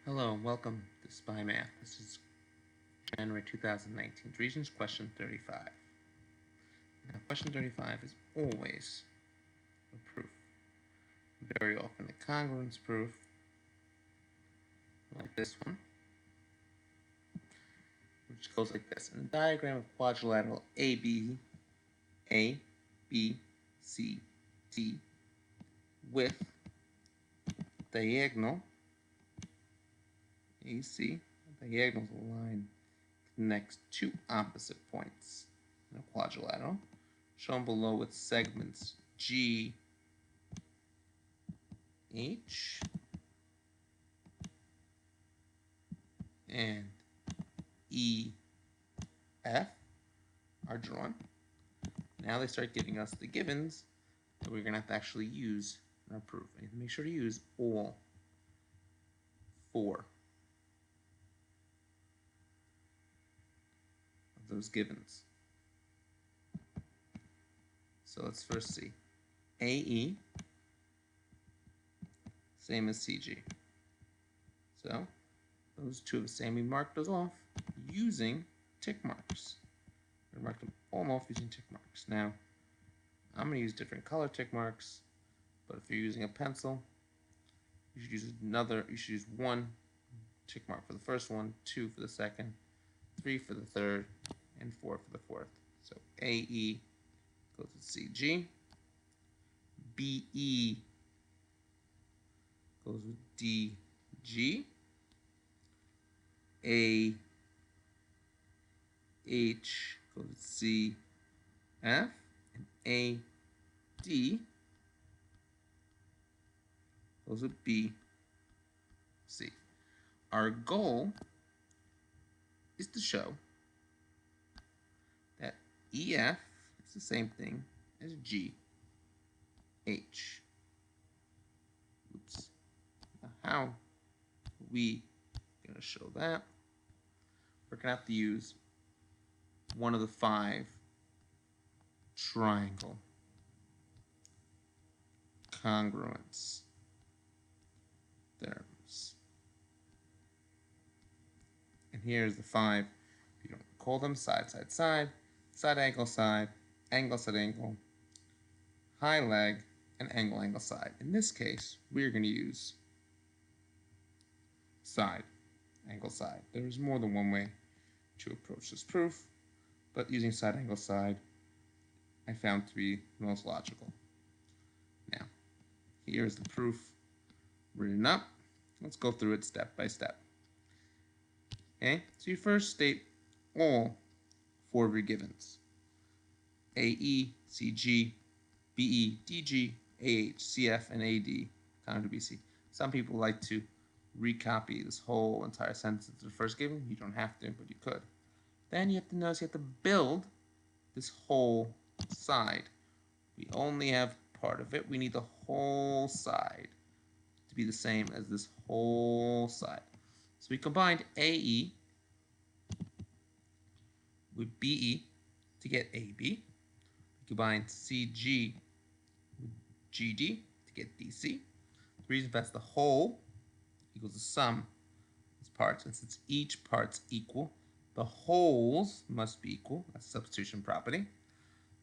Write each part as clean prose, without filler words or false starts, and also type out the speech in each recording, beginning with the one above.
Hello and welcome to Spy Math. This is January 2019. Regents question 35. Now, question 35 is always a proof. Very often a congruence proof, like this one, which goes like this. In a diagram of quadrilateral AB, A, B, C, D, with diagonal AC, diagonal is a line connects two opposite points in a quadrilateral, shown below with segments G, H, and E, F are drawn. Now they start giving us the givens that we're going to have to actually use in our proof. And make sure to use all four of those givens. So let's first see. AE, same as CG. So those two are the same. We mark those off using tick marks. We mark them all off using tick marks. Now, I'm going to use different color tick marks, but if you're using a pencil, you should use one tick mark for the first one, 2 for the second, 3 for the third, and 4 for the fourth. So AE goes with CG. BE goes with DG. AH goes with CF. And AD goes with BC. Our goal is to show that EF is the same thing as GH. Oops. Now how are we going to show that? We're going to have to use one of the 5 triangle congruence theorems. And here's the 5. You don't call them side, side, side, side, angle, side, angle, high leg, and angle, angle, side. In this case, we're going to use side, angle, side. There's more than one way to approach this proof, but using side, angle, side, I found to be the most logical. Now, here's the proof written up. Let's go through it step by step. Okay, so you first state all 4 of your givens. AE, CG, BE, DG, AH, CF, and AD, counter to BC. Some people like to recopy this whole entire sentence to the first given. You don't have to, but you could. Then you have to notice you have to build this whole side. We only have part of it. We need the whole side to be the same as this whole side. So we combined AE with BE to get AB. We combined CG with GD to get DC. The reason that's the whole equals the sum of its parts, and since each part's equal, the wholes must be equal. That's substitution property.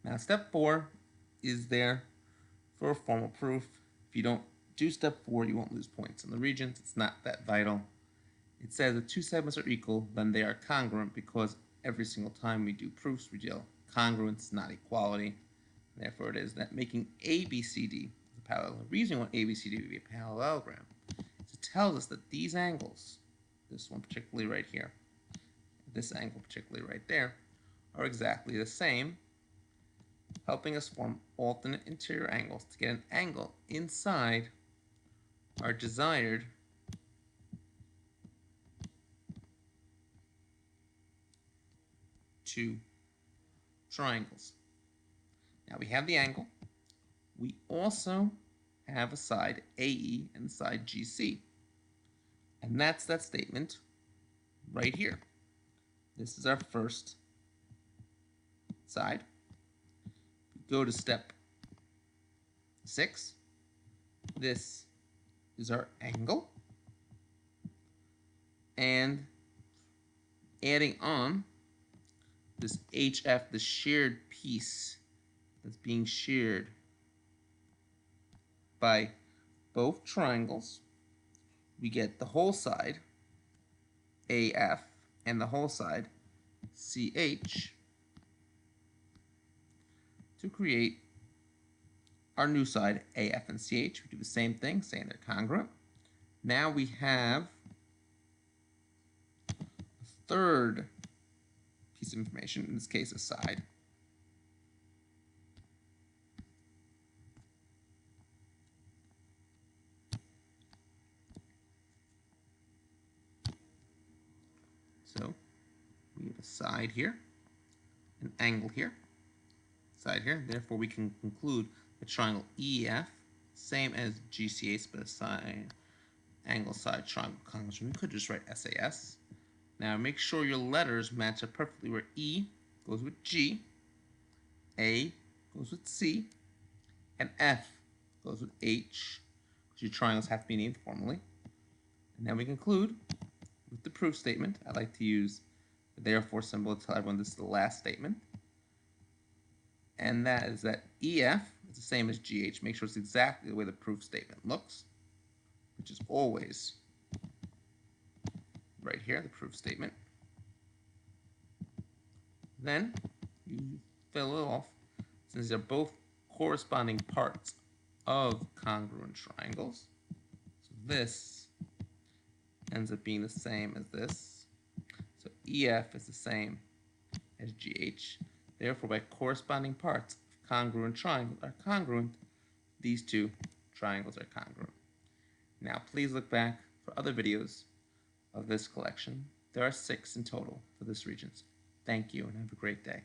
Now step 4 is there for a formal proof. If you don't do step 4, you won't lose points. In the Regents, it's not that vital. It says if 2 segments are equal, then they are congruent, because every single time we do proofs, we deal congruence, not equality. Therefore, it is that making ABCD a parallel. The reason we want ABCD to be a parallelogram is it tells us that these angles, this one particularly right here, this angle particularly right there, are exactly the same, helping us form alternate interior angles to get an angle inside our desired two triangles. Now we have the angle. We also have a side AE and a side GC. And that's that statement right here. This is our first side. We go to step 6. This is our angle. adding on this HF, the shared piece that's being shared by both triangles, we get the whole side AF and the whole side CH to create our new side AF and CH. We do the same thing, saying they're congruent. Now we have a third piece of information, in this case a side. So we have a side here, an angle here, side here. Therefore, we can conclude the triangle EF, same as GCH, but a side, angle, side, triangle, congruent. We could just write SAS. Now make sure your letters match up perfectly, where E goes with G, A goes with C, and F goes with H, because your triangles have to be named formally. And then we conclude with the proof statement. I like to use the therefore symbol to tell everyone this is the last statement. And that is that EF is the same as GH. Make sure it's exactly the way the proof statement looks, which is always right here, the proof statement. Then you fill it off, since they're both corresponding parts of congruent triangles. So this ends up being the same as this. So EF is the same as GH. Therefore, by corresponding parts of congruent triangles are congruent, these two triangles are congruent. Now, please look back for other videos of this collection. There are 6 in total for this Regents. Thank you and have a great day.